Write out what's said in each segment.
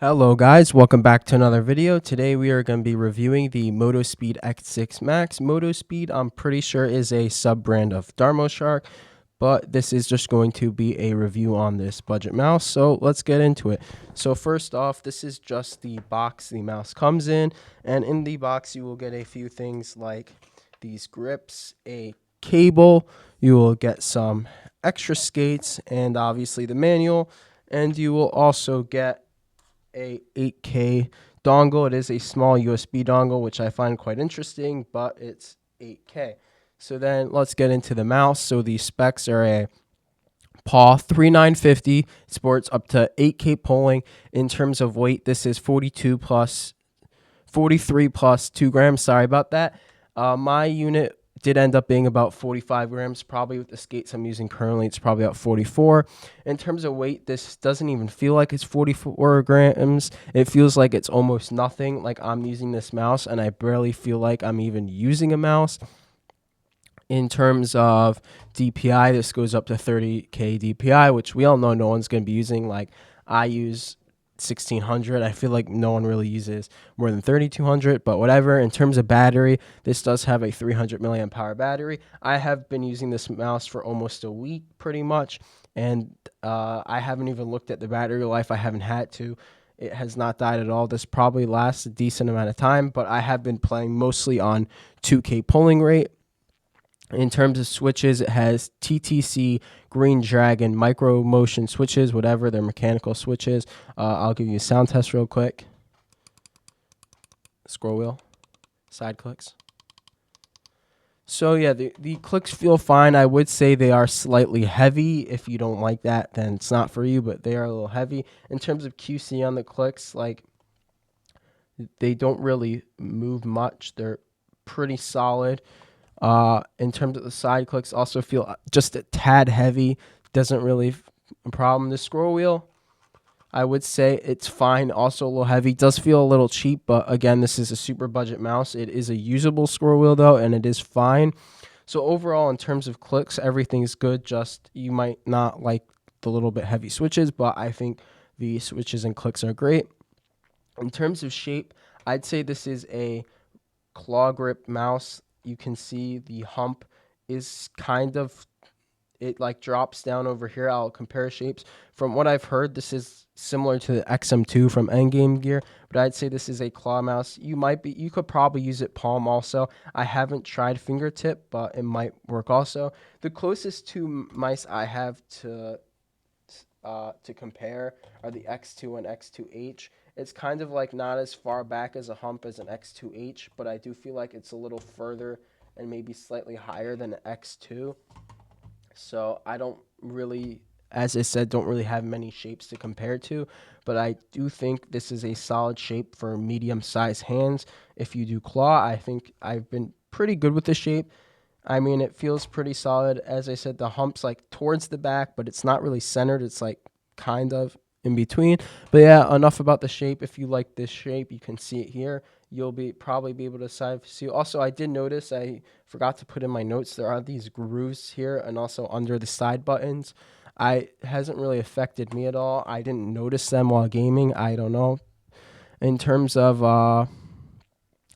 Hello guys, welcome back to another video. Today we are going to be reviewing the Motospeed X6 Max. Motospeed, I'm pretty sure, is a sub-brand of Shark, but this is just going to be a review on this budget mouse. So let's get into it. So first off, this is just the box the mouse comes in, and in the box you will get a few things like these grips, a cable, you will get some extra skates, and obviously the manual, and you will also get a 8K dongle. It is a small USB dongle, which I find quite interesting, but it's 8K. So then let's get into the mouse. So the specs are a paw 3950, sports up to 8K polling. In terms of weight, this is 43 plus 2 grams. Sorry about that. My unit did end up being about 45 grams. Probably with the skates I'm using currently, it's probably about 44. In terms of weight, this doesn't even feel like it's 44 grams. It feels like it's almost nothing. Like I'm using this mouse and I barely feel like I'm even using a mouse. In terms of DPI, this goes up to 30K DPI, which we all know no one's going to be using. Like I use 1600. I feel like no one really uses more than 3200, but whatever. In terms of battery, this does have a 300 milliamp hour battery. I have been using this mouse for almost a week pretty much, and I haven't even looked at the battery life. I haven't had to. It has not died at all. This probably lasts a decent amount of time, but I have been playing mostly on 2K polling rate. In terms of switches, it has TTC, Green Dragon, micro motion switches, whatever, they're mechanical switches. I'll give you a sound test real quick. Scroll wheel, side clicks. So yeah, the clicks feel fine. I would say they are slightly heavy. If you don't like that, then it's not for you, but they are a little heavy. In terms of QC on the clicks, like they don't really move much. They're pretty solid. In terms of the side clicks, also feel just a tad heavy. Doesn't really a problem. The scroll wheel, I would say it's fine. Also a little heavy. Does feel a little cheap, but again, this is a super budget mouse. It is a usable scroll wheel though, and it is fine. So overall, in terms of clicks, everything's good. Just you might not like the little bit heavy switches, but I think the switches and clicks are great. In terms of shape, I'd say this is a claw grip mouse. You can see the hump is kind of, it like drops down over here. I'll compare shapes. From what I've heard, this is similar to the XM2 from Endgame Gear, but I'd say this is a claw mouse. You could probably use it palm also. I haven't tried fingertip, but it might work also. The closest two mice I have to compare are the X2 and X2H. It's kind of like not as far back as a hump as an X2H, but I do feel like it's a little further and maybe slightly higher than an X2. So I don't really, as I said, don't really have many shapes to compare to, but I do think this is a solid shape for medium-sized hands. If you do claw, I think I've been pretty good with the shape. I mean, it feels pretty solid. As I said, the hump's like towards the back, but it's not really centered. It's like kind of in between. But yeah, enough about the shape. If you like this shape, you can see it here. You'll probably be able to see. Also, I did notice, I forgot to put in my notes, there are these grooves here and also under the side buttons. Hasn't really affected me at all. I didn't notice them while gaming. I don't know. In terms of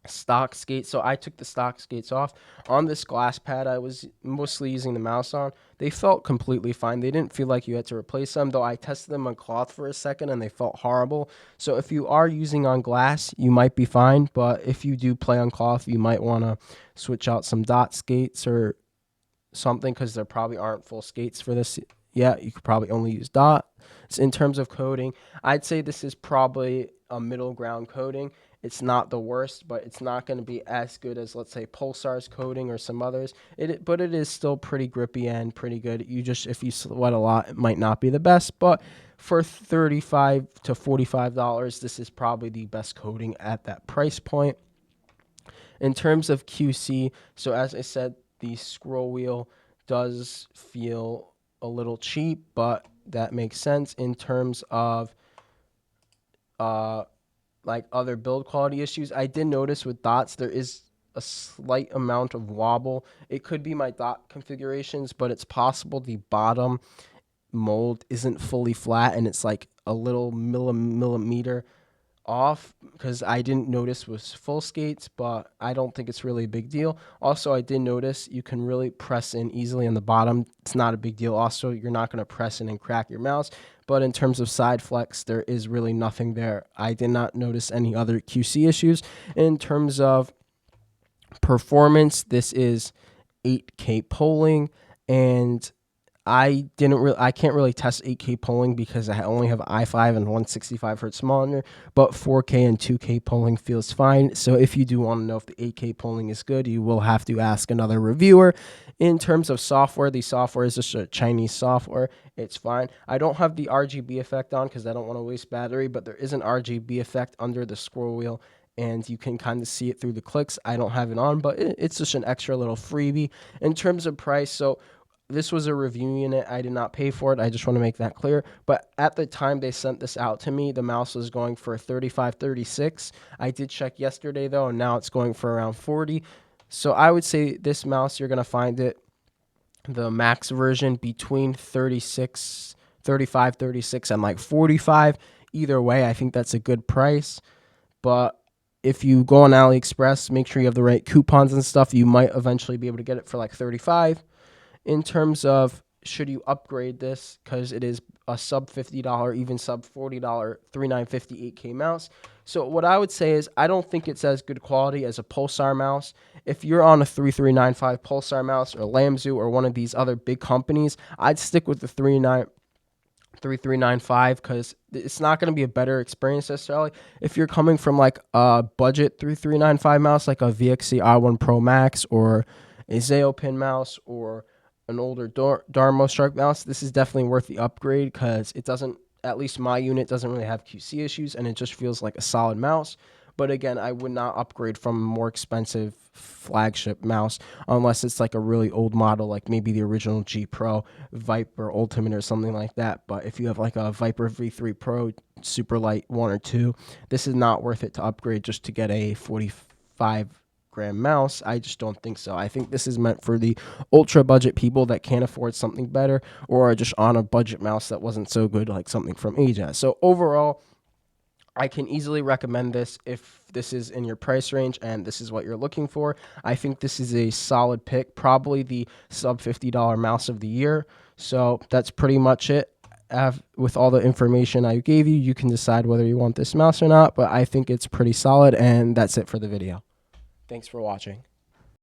stock skates, so I took the stock skates off. On this glass pad I was mostly using the mouse on, they felt completely fine. They didn't feel like you had to replace them, though I tested them on cloth for a second and they felt horrible. So if you are using on glass, you might be fine, but if you do play on cloth, you might want to switch out some dot skates or something, because there probably aren't full skates for this yet. You could probably only use dot. So in terms of coating, I'd say this is probably a middle ground coating. It's not the worst, but it's not going to be as good as, let's say, Pulsar's coating or some others. But it is still pretty grippy and pretty good. If you sweat a lot, it might not be the best, but for $35 to $45, this is probably the best coating at that price point. In terms of QC, so as I said, the scroll wheel does feel a little cheap, but that makes sense in terms of like other build quality issues. I did notice with dots there is a slight amount of wobble. It could be my dot configurations, but it's possible the bottom mold isn't fully flat and it's like a little millimeter off, because I didn't notice was full skates, but I don't think it's really a big deal. Also, I did notice you can really press in easily on the bottom. It's not a big deal. Also, you're not going to press in and crack your mouse, but in terms of side flex, there is really nothing there. I did not notice any other QC issues. In terms of performance, this is 8K polling, and I can't really test 8K polling because I only have i5 and 165 hertz monitor, but 4K and 2K polling feels fine. So if you do want to know if the 8K polling is good, you will have to ask another reviewer. In terms of software, the software is just a Chinese software. It's fine. I don't have the RGB effect on because I don't want to waste battery, but there is an RGB effect under the scroll wheel, and you can kind of see it through the clicks. I don't have it on, but it's just an extra little freebie. In terms of price, so this was a review unit. I did not pay for it. I just want to make that clear. But at the time they sent this out to me, the mouse was going for $35-$36. I did check yesterday, though, and now it's going for around $40. So I would say this mouse, you're going to find it, the max version, between 35, 36, and like 45. Either way, I think that's a good price. But if you go on AliExpress, make sure you have the right coupons and stuff. You might eventually be able to get it for like 35. In terms of should you upgrade this, because it is a sub $50, even sub $40 3950 8K mouse. So what I would say is I don't think it's as good quality as a Pulsar mouse. If you're on a 3395 Pulsar mouse or Lamzu or one of these other big companies, I'd stick with the 3395 because it's not going to be a better experience necessarily. If you're coming from like a budget 3395 mouse like a VXC i1 Pro Max or a Zeopin mouse or an older Darmo Shark mouse, this is definitely worth the upgrade because it doesn't, at least my unit doesn't really have QC issues and it just feels like a solid mouse. But again, I would not upgrade from a more expensive flagship mouse unless it's like a really old model, like maybe the original G Pro, Viper Ultimate or something like that. But if you have like a Viper V3 Pro, super light 1 or 2, this is not worth it to upgrade just to get a 45 gram mouse. I just don't think so. I think this is meant for the ultra budget people that can't afford something better or are just on a budget mouse that wasn't so good, like something from Aja. So overall, I can easily recommend this if this is in your price range and this is what you're looking for. I think this is a solid pick, probably the sub $50 mouse of the year. So that's pretty much it. With all the information I gave you, you can decide whether you want this mouse or not, but I think it's pretty solid, and that's it for the video. Thanks for watching.